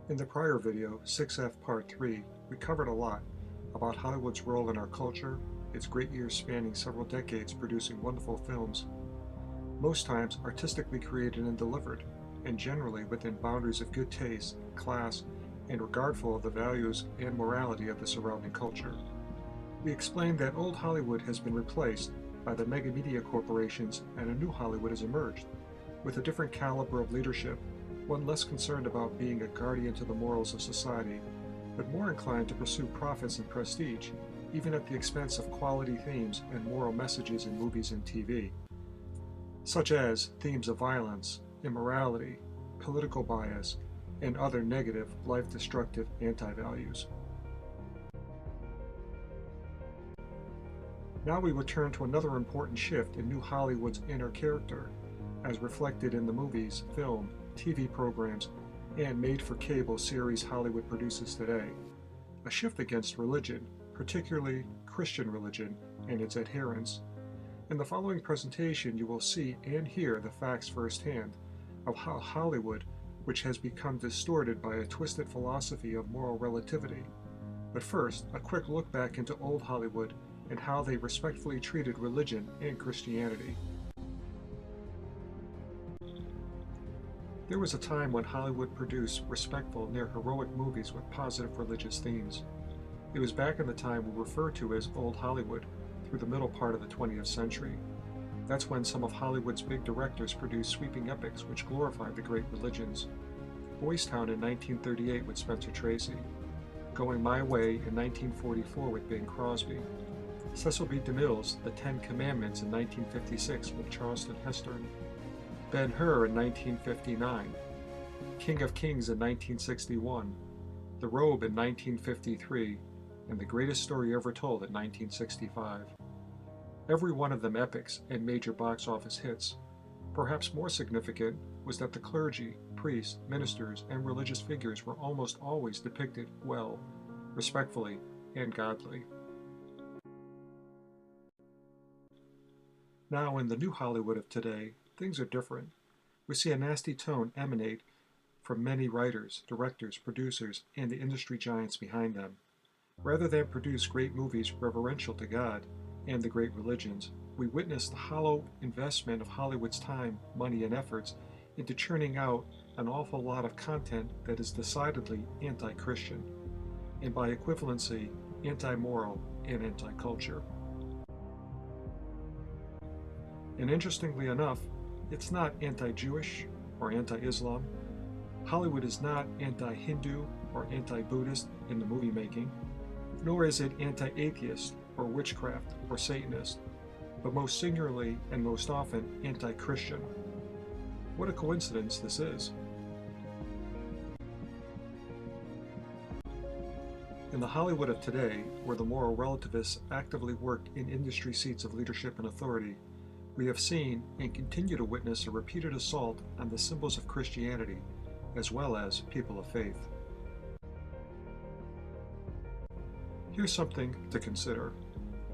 In the prior video, 6F Part 3, we covered a lot about Hollywood's role in our culture, its great years spanning several decades producing wonderful films, most times artistically created and delivered, and generally within boundaries of good taste, class, and regardful of the values and morality of the surrounding culture. We explained that old Hollywood has been replaced by the mega media corporations and a new Hollywood has emerged, with a different caliber of leadership, one less concerned about being a guardian to the morals of society, but more inclined to pursue profits and prestige, even at the expense of quality themes and moral messages in movies and TV, such as themes of violence, immorality, political bias, and other negative, life-destructive anti-values. Now we will turn to another important shift in New Hollywood's inner character, as reflected in the movies, film, TV programs, and made-for-cable series Hollywood produces today. A shift against religion, particularly Christian religion and its adherents. In the following presentation, you will see and hear the facts firsthand of how Hollywood, which has become distorted by a twisted philosophy of moral relativity. But first, a quick look back into old Hollywood and how they respectfully treated religion and Christianity. There was a time when Hollywood produced respectful, near heroic movies with positive religious themes. It was back in the time we refer to as Old Hollywood, through the middle part of the 20th century. That's when some of Hollywood's big directors produced sweeping epics which glorified the great religions. Boys Town in 1938 with Spencer Tracy, Going My Way in 1944 with Bing Crosby, Cecil B. DeMille's The Ten Commandments in 1956 with Charlton Heston, Ben-Hur in 1959, King of Kings in 1961, The Robe in 1953, and The Greatest Story Ever Told in 1965. Every one of them epics and major box office hits. Perhaps more significant was that the clergy, priests, ministers, and religious figures were almost always depicted well, respectfully, and godly. Now, in the new Hollywood of today, things are different. We see a nasty tone emanate from many writers, directors, producers, and the industry giants behind them. Rather than produce great movies reverential to God and the great religions, we witness the hollow investment of Hollywood's time, money, and efforts into churning out an awful lot of content that is decidedly anti-Christian, and by equivalency, anti-moral and anti-culture. And interestingly enough, it's not anti-Jewish or anti-Islam. Hollywood is not anti-Hindu or anti-Buddhist in the movie making, nor is it anti-atheist or witchcraft or Satanist, but most singularly and most often anti-Christian. What a coincidence this is. In the Hollywood of today, where the moral relativists actively work in industry seats of leadership and authority, we have seen and continue to witness a repeated assault on the symbols of Christianity, as well as people of faith. Here's something to consider.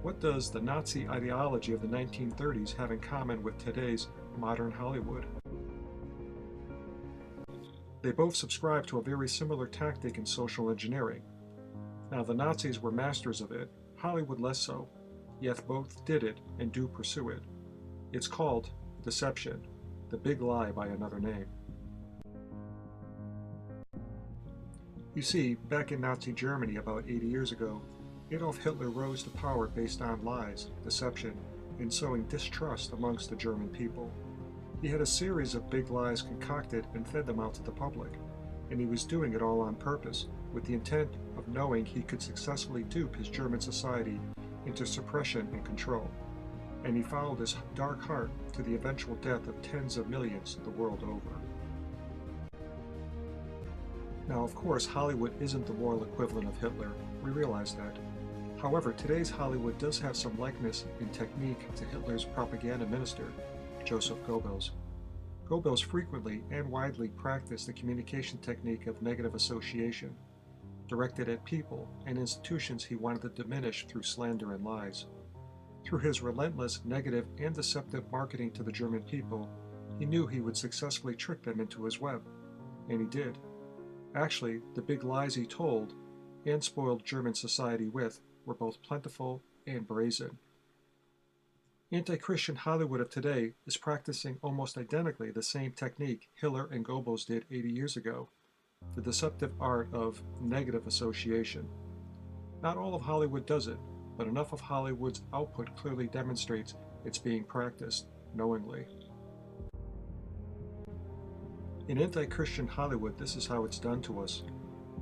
What does the Nazi ideology of the 1930s have in common with today's modern Hollywood? They both subscribe to a very similar tactic in social engineering. Now, the Nazis were masters of it, Hollywood less so, yet both did it and do pursue it. It's called deception, the big lie by another name. You see, back in Nazi Germany about 80 years ago, Adolf Hitler rose to power based on lies, deception, and sowing distrust amongst the German people. He had a series of big lies concocted and fed them out to the public, and he was doing it all on purpose, with the intent of knowing he could successfully dupe his German society into suppression and control. And he followed his dark heart to the eventual death of tens of millions the world over. Now, of course, Hollywood isn't the moral equivalent of Hitler. We realize that. However, today's Hollywood does have some likeness in technique to Hitler's propaganda minister, Joseph Goebbels. Goebbels frequently and widely practiced the communication technique of negative association, directed at people and institutions he wanted to diminish through slander and lies. Through his relentless, negative, and deceptive marketing to the German people, he knew he would successfully trick them into his web, and he did. Actually, the big lies he told and spoiled German society with were both plentiful and brazen. Anti-Christian Hollywood of today is practicing almost identically the same technique Hitler and Goebbels did 80 years ago, the deceptive art of negative association. Not all of Hollywood does it, but enough of Hollywood's output clearly demonstrates it's being practiced knowingly. In anti-Christian Hollywood, this is how it's done to us,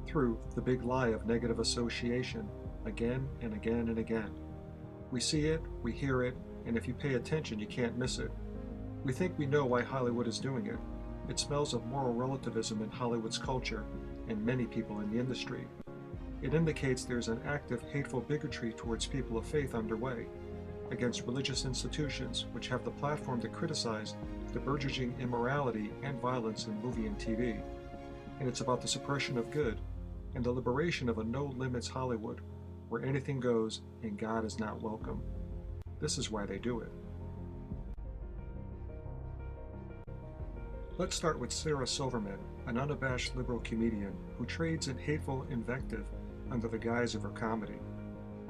through the big lie of negative association, again and again and again. We see it, we hear it, and if you pay attention, you can't miss it. We think we know why Hollywood is doing it. It smells of moral relativism in Hollywood's culture and many people in the industry. It indicates there's an active, hateful bigotry towards people of faith underway, against religious institutions which have the platform to criticize the burgeoning immorality and violence in movie and TV. And it's about the suppression of good and the liberation of a no-limits Hollywood, where anything goes and God is not welcome. This is why they do it. Let's start with Sarah Silverman, an unabashed liberal comedian who trades in hateful invective under the guise of her comedy.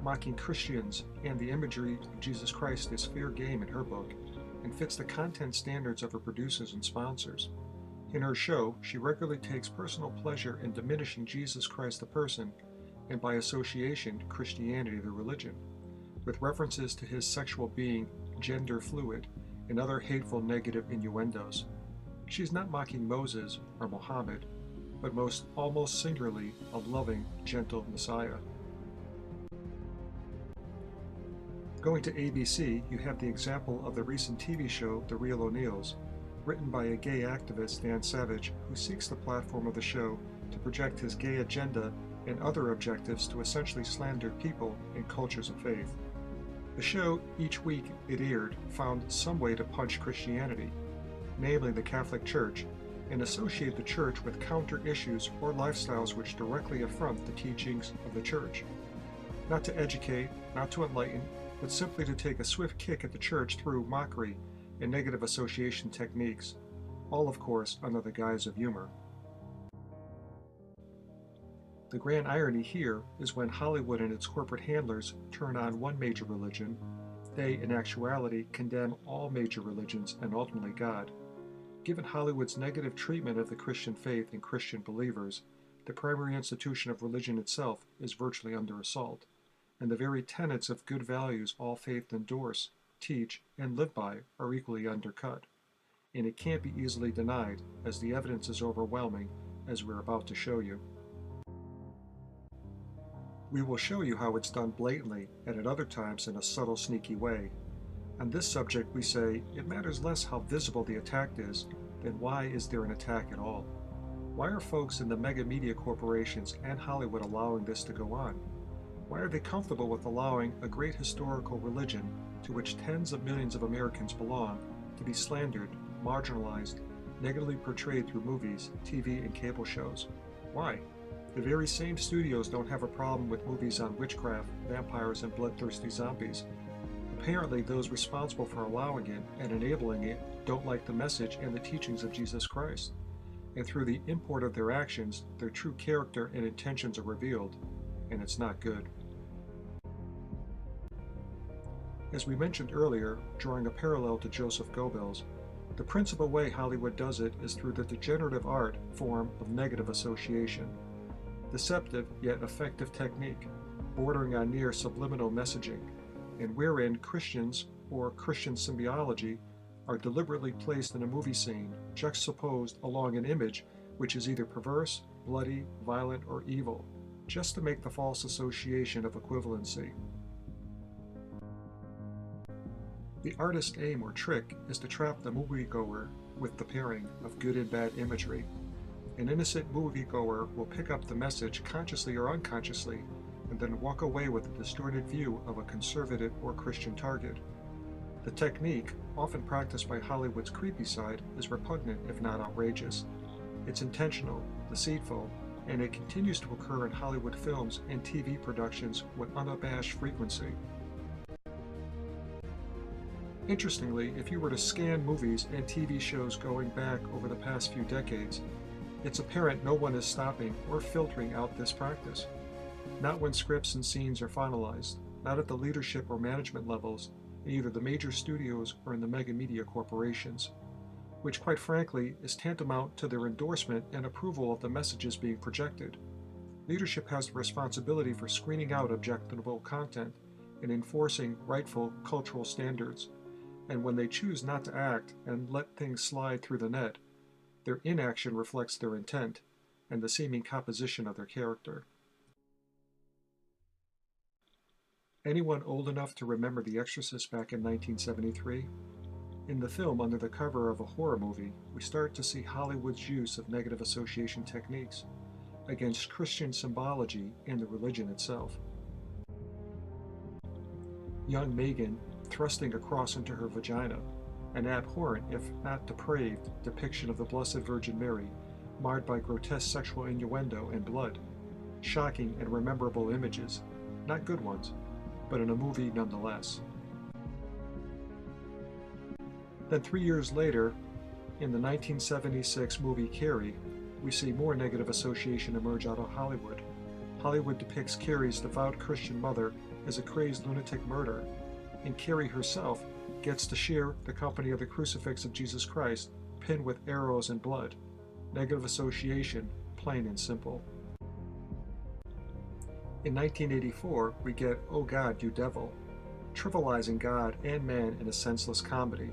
Mocking Christians and the imagery of Jesus Christ is fair game in her book and fits the content standards of her producers and sponsors. In her show, she regularly takes personal pleasure in diminishing Jesus Christ the person, and by association, Christianity the religion, with references to his sexual being gender fluid and other hateful negative innuendos. She's not mocking Moses or Muhammad, but almost singularly a loving, gentle Messiah. Going to ABC, you have the example of the recent TV show The Real O'Neills, written by a gay activist, Dan Savage, who seeks the platform of the show to project his gay agenda and other objectives to essentially slander people and cultures of faith. The show, each week it aired, found some way to punch Christianity, namely the Catholic Church, and associate the Church with counter-issues or lifestyles which directly affront the teachings of the Church. Not to educate, not to enlighten, but simply to take a swift kick at the Church through mockery and negative association techniques, all of course under the guise of humor. The grand irony here is when Hollywood and its corporate handlers turn on one major religion, they in actuality condemn all major religions and ultimately God. Given Hollywood's negative treatment of the Christian faith and Christian believers, the primary institution of religion itself is virtually under assault, and the very tenets of good values all faiths endorse, teach, and live by are equally undercut. And it can't be easily denied, as the evidence is overwhelming, as we're about to show you. We will show you how it's done blatantly and at other times in a subtle, sneaky way. On this subject, we say it matters less how visible the attack is than why is there an attack at all. Why are folks in the mega media corporations and Hollywood allowing this to go on? Why are they comfortable with allowing a great historical religion to which tens of millions of Americans belong to be slandered, marginalized, negatively portrayed through movies, TV, and cable shows? Why? The very same studios don't have a problem with movies on witchcraft, vampires, and bloodthirsty zombies. Apparently, those responsible for allowing it and enabling it don't like the message and the teachings of Jesus Christ. And through the import of their actions, their true character and intentions are revealed, and it's not good. As we mentioned earlier, drawing a parallel to Joseph Goebbels, the principal way Hollywood does it is through the degenerative art form of negative association. Deceptive yet effective technique, bordering on near subliminal messaging, and wherein Christians or Christian symbiology are deliberately placed in a movie scene, juxtaposed along an image which is either perverse, bloody, violent, or evil, just to make the false association of equivalency. The artist's aim or trick is to trap the moviegoer with the pairing of good and bad imagery. An innocent moviegoer will pick up the message consciously or unconsciously and then walk away with a distorted view of a conservative or Christian target. The technique, often practiced by Hollywood's creepy side, is repugnant if not outrageous. It's intentional, deceitful, and it continues to occur in Hollywood films and TV productions with unabashed frequency. Interestingly, if you were to scan movies and TV shows going back over the past few decades, It's apparent no one is stopping or filtering out this practice. Not when scripts and scenes are finalized, not at the leadership or management levels in either the major studios or in the mega media corporations, which quite frankly is tantamount to their endorsement and approval of the messages being projected. Leadership has the responsibility for screening out objectionable content and enforcing rightful cultural standards, and when they choose not to act and let things slide through the net, their inaction reflects their intent and the seeming composition of their character. Anyone old enough to remember The Exorcist back in 1973? In the film, under the cover of a horror movie, we start to see Hollywood's use of negative association techniques against Christian symbology and the religion itself. Young Megan thrusting a cross into her vagina, an abhorrent, if not depraved, depiction of the Blessed Virgin Mary, marred by grotesque sexual innuendo and blood. Shocking and rememberable images, not good ones, but in a movie nonetheless. Then 3 years later, in the 1976 movie Carrie, we see more negative association emerge out of Hollywood. Hollywood depicts Carrie's devout Christian mother as a crazed lunatic murderer, and Carrie herself gets to share the company of the crucifix of Jesus Christ, pinned with arrows and blood. Negative association, plain and simple. In 1984, we get Oh God, You Devil, trivializing God and man in a senseless comedy,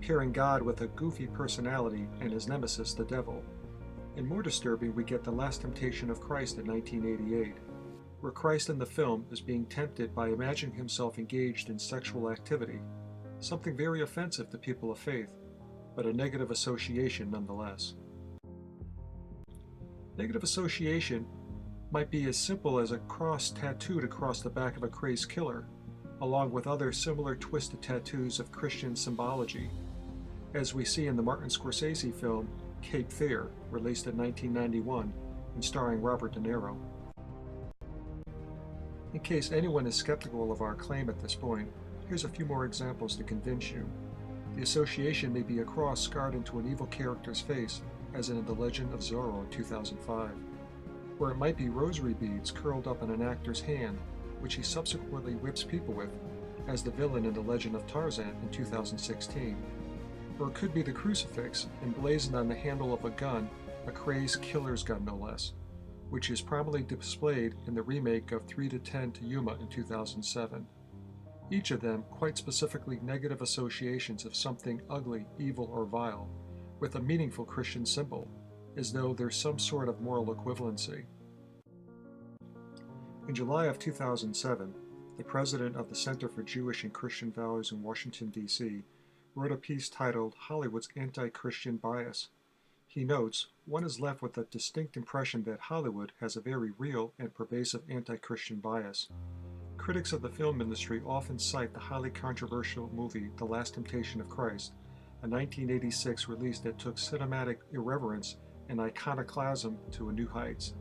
pairing God with a goofy personality and his nemesis, the devil. And more disturbing, we get The Last Temptation of Christ in 1988, where Christ in the film is being tempted by imagining himself engaged in sexual activity, something very offensive to people of faith, but a negative association nonetheless. Negative association might be as simple as a cross tattooed across the back of a crazed killer, along with other similar twisted tattoos of Christian symbology, as we see in the Martin Scorsese film Cape Fear, released in 1991 and starring Robert De Niro. In case anyone is skeptical of our claim at this point, here's a few more examples to convince you. The association may be a cross scarred into an evil character's face, as in The Legend of Zorro in 2005, or it might be rosary beads curled up in an actor's hand, which he subsequently whips people with, as the villain in The Legend of Tarzan in 2016. Or it could be the crucifix emblazoned on the handle of a gun, a crazed killer's gun no less, which is prominently displayed in the remake of 3 to 10 to Yuma in 2007. Each of them quite specifically negative associations of something ugly, evil, or vile, with a meaningful Christian symbol, as though there's some sort of moral equivalency. In July of 2007, the president of the Center for Jewish and Christian Values in Washington, D.C., wrote a piece titled Hollywood's Anti-Christian Bias. He notes, one is left with a distinct impression that Hollywood has a very real and pervasive anti-Christian bias. Critics of the film industry often cite the highly controversial movie The Last Temptation of Christ, a 1986 release that took cinematic irreverence and iconoclasm to a new heights.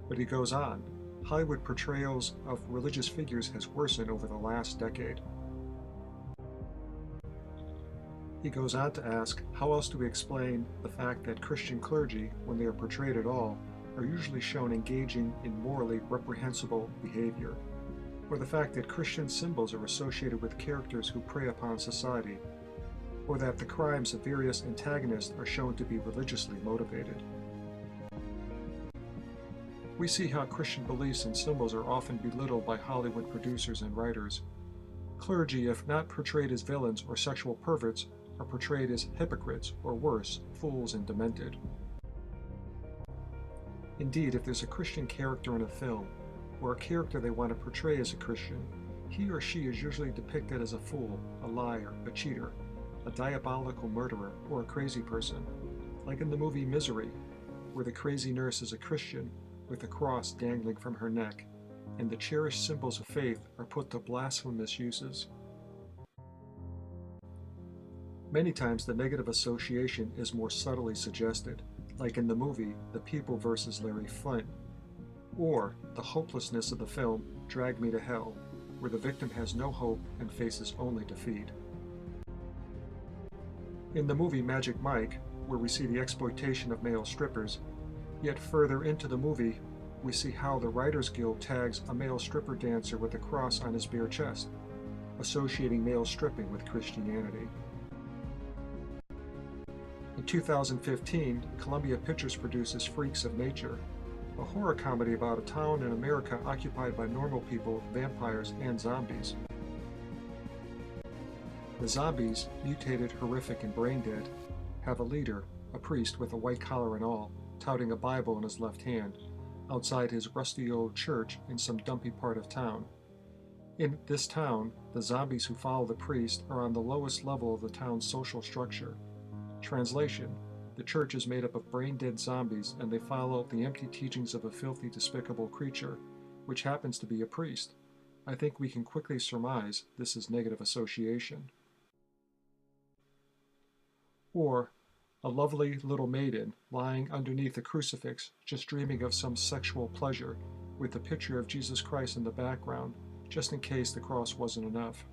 But he goes on, Hollywood portrayals of religious figures has worsened over the last decade. He goes on to ask, how else do we explain the fact that Christian clergy, when they are portrayed at all, are usually shown engaging in morally reprehensible behavior? Or the fact that Christian symbols are associated with characters who prey upon society? Or that the crimes of various antagonists are shown to be religiously motivated? We see how Christian beliefs and symbols are often belittled by Hollywood producers and writers. Clergy, if not portrayed as villains or sexual perverts, are portrayed as hypocrites, or worse, fools and demented. Indeed, if there's a Christian character in a film, or a character they want to portray as a Christian, he or she is usually depicted as a fool, a liar, a cheater, a diabolical murderer, or a crazy person, like in the movie Misery, where the crazy nurse is a Christian with a cross dangling from her neck, and the cherished symbols of faith are put to blasphemous uses. Many times the negative association is more subtly suggested, like in the movie The People vs. Larry Flint, or the hopelessness of the film Drag Me to Hell, where the victim has no hope and faces only defeat. In the movie Magic Mike, where we see the exploitation of male strippers, Yet further into the movie, we see how the Writers Guild tags a male stripper dancer with a cross on his bare chest, associating male stripping with Christianity. In 2015, Columbia Pictures produces Freaks of Nature, a horror comedy about a town in America occupied by normal people, vampires, and zombies. The zombies, mutated, horrific, and brain-dead, have a leader, a priest with a white collar and all, touting a Bible in his left hand, outside his rusty old church in some dumpy part of town. In this town, the zombies who follow the priest are on the lowest level of the town's social structure. Translation: the church is made up of brain-dead zombies, and they follow the empty teachings of a filthy, despicable creature, which happens to be a priest. I think we can quickly surmise this is negative association. Or a lovely little maiden lying underneath a crucifix, just dreaming of some sexual pleasure, with a picture of Jesus Christ in the background, just in case the cross wasn't enough.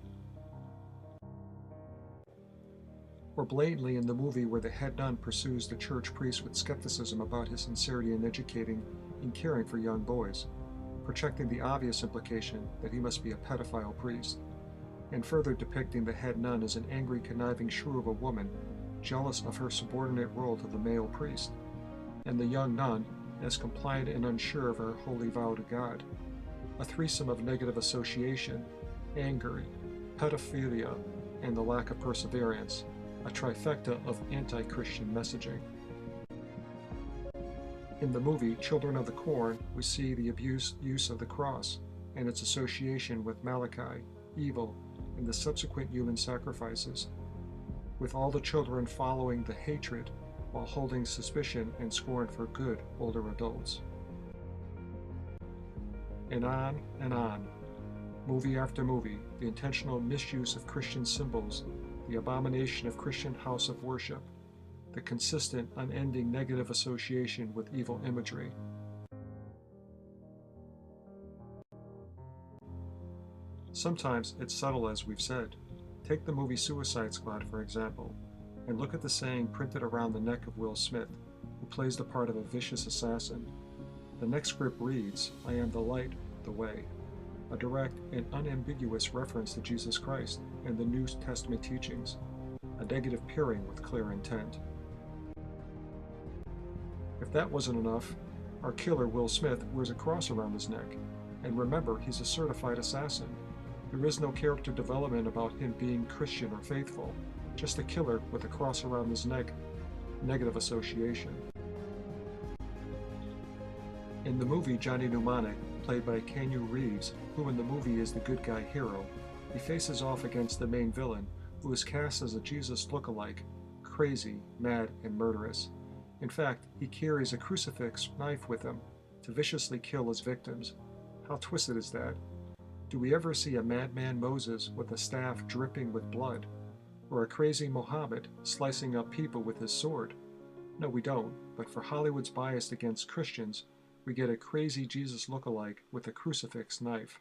Or blatantly in the movie where the head nun pursues the church priest with skepticism about his sincerity in educating and caring for young boys, projecting the obvious implication that he must be a pedophile priest, and further depicting the head nun as an angry, conniving shrew of a woman, jealous of her subordinate role to the male priest, and the young nun as compliant and unsure of her holy vow to God. A threesome of negative association, anger, pedophilia, and the lack of perseverance, a trifecta of anti-Christian messaging. In the movie Children of the Corn, we see the use of the cross and its association with Malachi, evil, and the subsequent human sacrifices, with all the children following the hatred while holding suspicion and scorn for good older adults. And on and on. Movie after movie, the intentional misuse of Christian symbols, the abomination of Christian house of worship, the consistent, unending negative association with evil imagery. Sometimes it's subtle, as we've said. Take the movie Suicide Squad, for example, and look at the saying printed around the neck of Will Smith, who plays the part of a vicious assassin. The next script reads, "I am the light, the way," a direct and unambiguous reference to Jesus Christ and the New Testament teachings, a negative pairing with clear intent. If that wasn't enough, our killer, Will Smith, wears a cross around his neck, and remember, he's a certified assassin. There is no character development about him being Christian or faithful, just a killer with a cross around his neck, negative association. In the movie Johnny Mnemonic, played by Keanu Reeves, who in the movie is the good guy hero, he faces off against the main villain, who is cast as a Jesus look-alike, crazy, mad, and murderous. In fact, he carries a crucifix knife with him to viciously kill his victims. How twisted is that? Do we ever see a madman Moses with a staff dripping with blood? Or a crazy Muhammad slicing up people with his sword? No, we don't, but for Hollywood's bias against Christians, we get a crazy Jesus look-alike with a crucifix knife.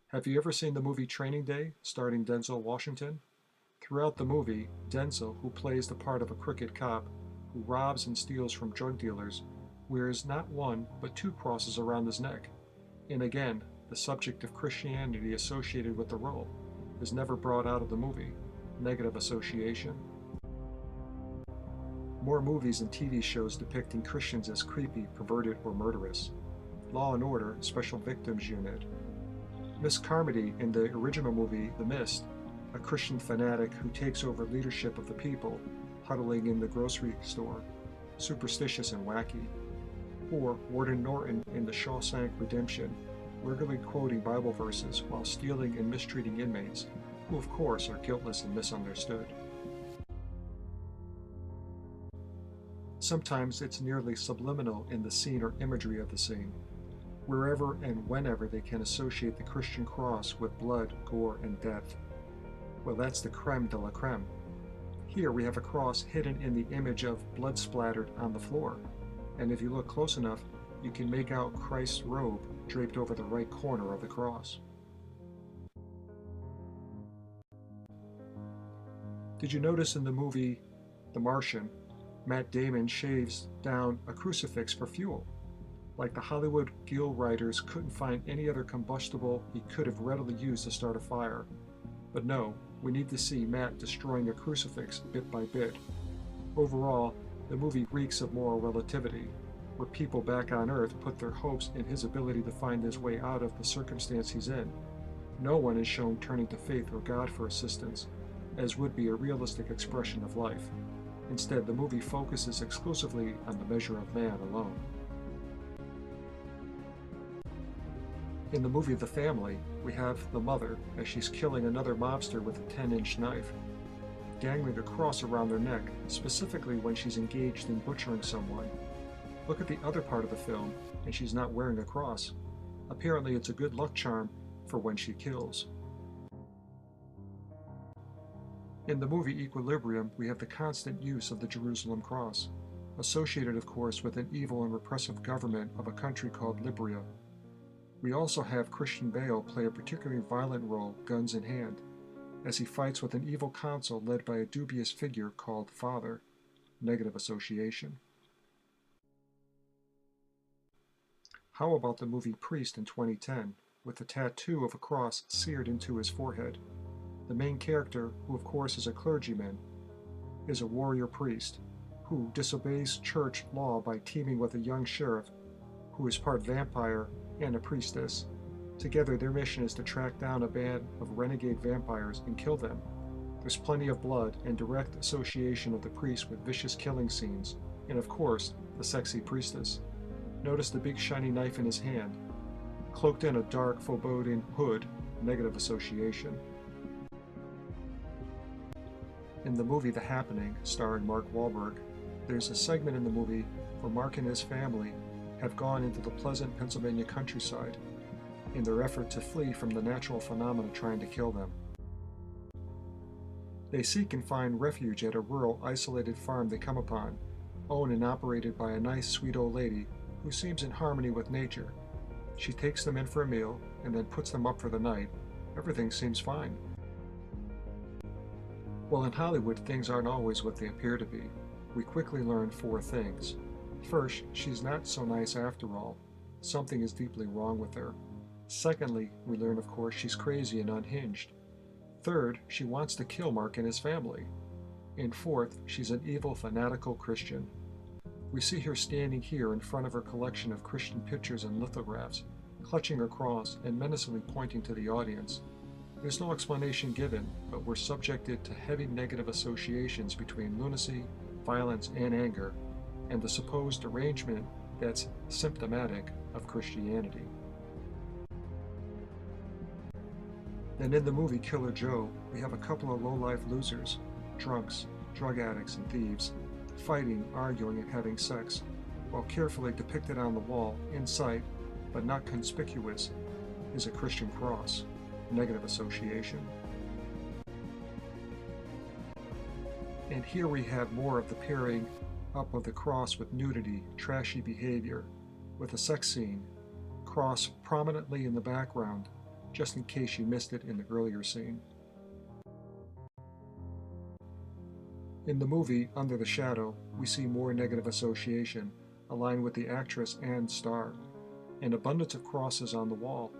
Have you ever seen the movie Training Day, starring Denzel Washington? Throughout the movie, Denzel, who plays the part of a crooked cop who robs and steals from drug dealers, wears not one, but two crosses around his neck. And again, the subject of Christianity associated with the role is never brought out of the movie, negative association. More movies and TV shows depicting Christians as creepy, perverted, or murderous. Law and Order, Special Victims Unit. Miss Carmody in the original movie The Mist, a Christian fanatic who takes over leadership of the people, huddling in the grocery store, superstitious and wacky. Or Warden Norton in The Shawshank Redemption, regularly quoting Bible verses while stealing and mistreating inmates, who of course are guiltless and misunderstood. Sometimes it's nearly subliminal in the scene or imagery of the scene, wherever and whenever they can associate the Christian cross with blood, gore, and death. Well, that's the creme de la creme. Here we have a cross hidden in the image of blood splattered on the floor, and if you look close enough, you can make out Christ's robe draped over the right corner of the cross. Did you notice in the movie The Martian, Matt Damon shaves down a crucifix for fuel. Like the Hollywood Guild writers couldn't find any other combustible he could have readily used to start a fire. But no, we need to see Matt destroying a crucifix bit by bit. Overall, the movie reeks of moral relativity, where people back on Earth put their hopes in his ability to find his way out of the circumstance he's in. No one is shown turning to faith or God for assistance, as would be a realistic expression of life. Instead, the movie focuses exclusively on the measure of man alone. In the movie The Family, we have the mother as she's killing another mobster with a 10-inch knife, dangling a cross around their neck, specifically when she's engaged in butchering someone. Look at the other part of the film, and she's not wearing a cross. Apparently it's a good luck charm for when she kills. In the movie Equilibrium, we have the constant use of the Jerusalem cross, associated of course with an evil and repressive government of a country called Libya. We also have Christian Bale play a particularly violent role, guns in hand, as he fights with an evil council led by a dubious figure called Father, negative association. How about the movie Priest in 2010, with the tattoo of a cross seared into his forehead? The main character, who of course is a clergyman, is a warrior priest who disobeys church law by teaming with a young sheriff who is part vampire and a priestess. Together, their mission is to track down a band of renegade vampires and kill them. There's plenty of blood and direct association of the priest with vicious killing scenes, and of course, the sexy priestess. Notice the big shiny knife in his hand, cloaked in a dark, foreboding hood, negative association. In the movie The Happening, starring Mark Wahlberg, there's a segment in the movie where Mark and his family have gone into the pleasant Pennsylvania countryside in their effort to flee from the natural phenomena trying to kill them. They seek and find refuge at a rural, isolated farm they come upon, owned and operated by a nice, sweet old lady who seems in harmony with nature. She takes them in for a meal and then puts them up for the night. Everything seems fine. Well, in Hollywood, things aren't always what they appear to be. We quickly learn 4 things. First, she's not so nice after all. Something is deeply wrong with her. Secondly, we learn, of course, she's crazy and unhinged. Third, she wants to kill Mark and his family. And fourth, she's an evil, fanatical Christian. We see her standing here in front of her collection of Christian pictures and lithographs, clutching her cross and menacingly pointing to the audience. There's no explanation given, but we're subjected to heavy negative associations between lunacy, violence, and anger, and the supposed derangement that's symptomatic of Christianity. Then in the movie Killer Joe, we have a couple of low-life losers, drunks, drug addicts, and thieves, fighting, arguing, and having sex, while carefully depicted on the wall, in sight, but not conspicuous, is a Christian cross, negative association. And here we have more of the pairing up of the cross with nudity, trashy behavior, with a sex scene, cross prominently in the background, just in case you missed it in the earlier scene. In the movie Under the Shadow, we see more negative association, aligned with the actress and star, an abundance of crosses on the wall,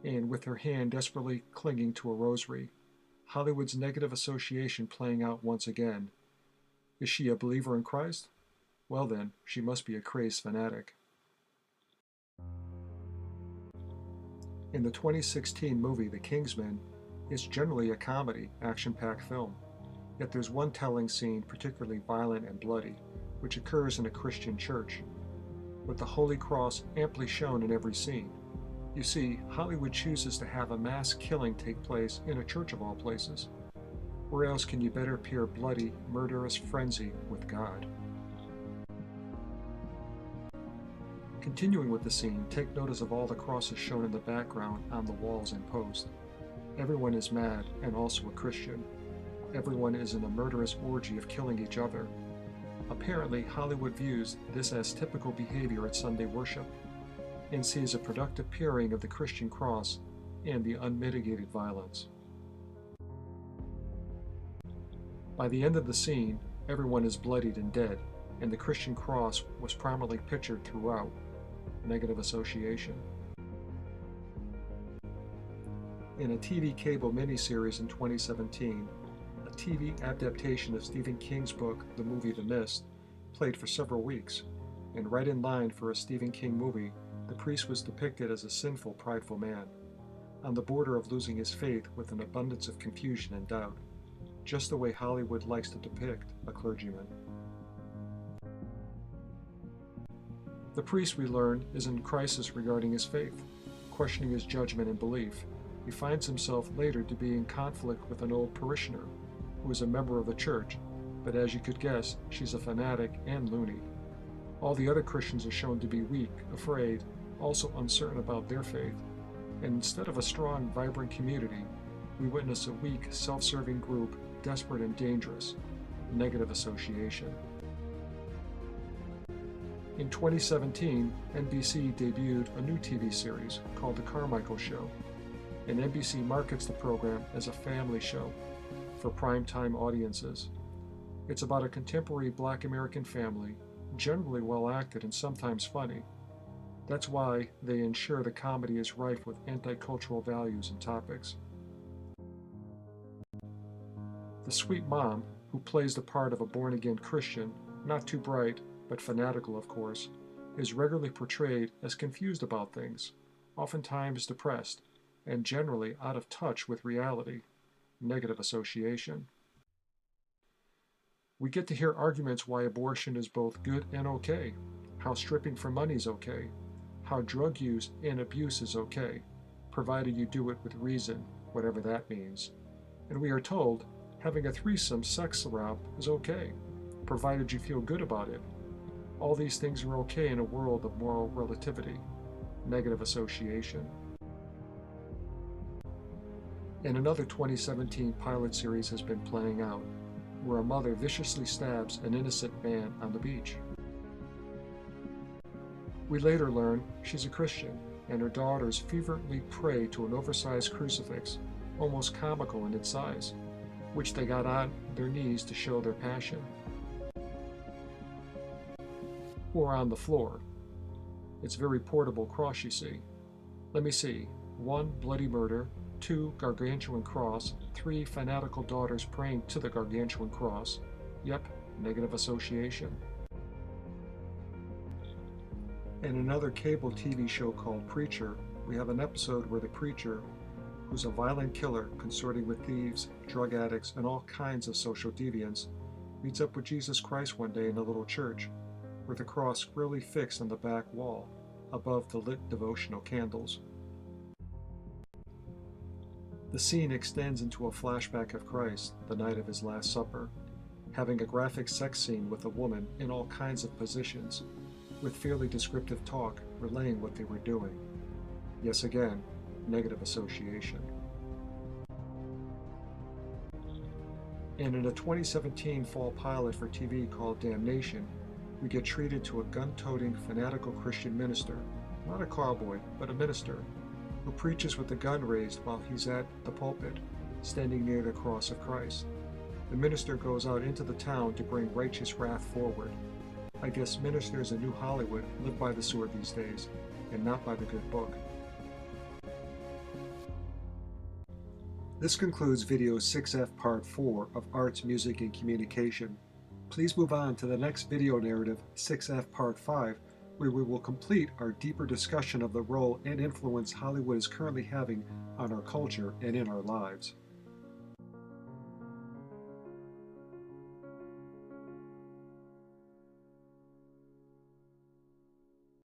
and with her hand desperately clinging to a rosary. Hollywood's negative association playing out once again. Is she a believer in Christ? Well then, she must be a crazed fanatic. In the 2016 movie The Kingsman, it's generally a comedy, action-packed film. Yet there's one telling scene particularly violent and bloody, which occurs in a Christian church, with the Holy Cross amply shown in every scene. You see, Hollywood chooses to have a mass killing take place in a church of all places. Where else can you better pair bloody, murderous frenzy with God? Continuing with the scene, take notice of all the crosses shown in the background on the walls and posts. Everyone is mad and also a Christian. Everyone is in a murderous orgy of killing each other. Apparently, Hollywood views this as typical behavior at Sunday worship, and sees a productive pairing of the Christian cross and the unmitigated violence. By the end of the scene, Everyone is bloodied and dead, and the Christian cross was prominently pictured throughout. Negative association. In a TV cable miniseries in 2017, a TV adaptation of Stephen King's book, The Movie The Mist, played for several weeks, and right in line for a Stephen King movie, the priest was depicted as a sinful, prideful man, on the border of losing his faith with an abundance of confusion and doubt, just the way Hollywood likes to depict a clergyman. The priest, we learn, is in crisis regarding his faith, questioning his judgment and belief. He finds himself later to be in conflict with an old parishioner, who is a member of the church, but as you could guess, she's a fanatic and loony. All the other Christians are shown to be weak, afraid, also uncertain about their faith, and instead of a strong, vibrant community, we witness a weak, self-serving group, desperate and dangerous. Negative association. In 2017, NBC debuted a new TV series called The Carmichael Show, and NBC markets the program as a family show for primetime audiences. It's about a contemporary Black American family, generally well acted and sometimes funny. That's why they ensure the comedy is rife with anti-cultural values and topics. The sweet mom, who plays the part of a born-again Christian, not too bright, but fanatical of course, is regularly portrayed as confused about things, oftentimes depressed, and generally out of touch with reality. Negative association. We get to hear arguments why abortion is both good and okay, how stripping for money is okay, how drug use and abuse is okay, provided you do it with reason, whatever that means. And we are told having a threesome sex romp is okay, provided you feel good about it. All these things are okay in a world of moral relativity. Negative association. And another 2017 pilot series has been playing out, where a mother viciously stabs an innocent man on the beach. We later learn she's a Christian, and her daughters fervently pray to an oversized crucifix, almost comical in its size, which they got on their knees to show their passion. Or on the floor. It's a very portable cross, you see. Let me see. 1. Bloody murder. 2. Gargantuan cross. 3. Fanatical daughters praying to the gargantuan cross. Yep, negative association. In another cable TV show called Preacher, we have an episode where the preacher, who's a violent killer consorting with thieves, drug addicts, and all kinds of social deviants, meets up with Jesus Christ one day in a little church, with a cross squarely fixed on the back wall, above the lit devotional candles. The scene extends into a flashback of Christ, the night of his Last Supper, having a graphic sex scene with a woman in all kinds of positions, with fairly descriptive talk relaying what they were doing. Yes, again, negative association. And in a 2017 fall pilot for TV called Damnation, we get treated to a gun-toting, fanatical Christian minister, not a cowboy, but a minister, who preaches with the gun raised while he's at the pulpit, standing near the cross of Christ. The minister goes out into the town to bring righteous wrath forward. I guess ministers in New Hollywood live by the sword these days, and not by the good book. This concludes video 6F Part 4 of Arts, Music, and Communication. Please move on to the next video narrative, 6F Part 5, where we will complete our deeper discussion of the role and influence Hollywood is currently having on our culture and in our lives.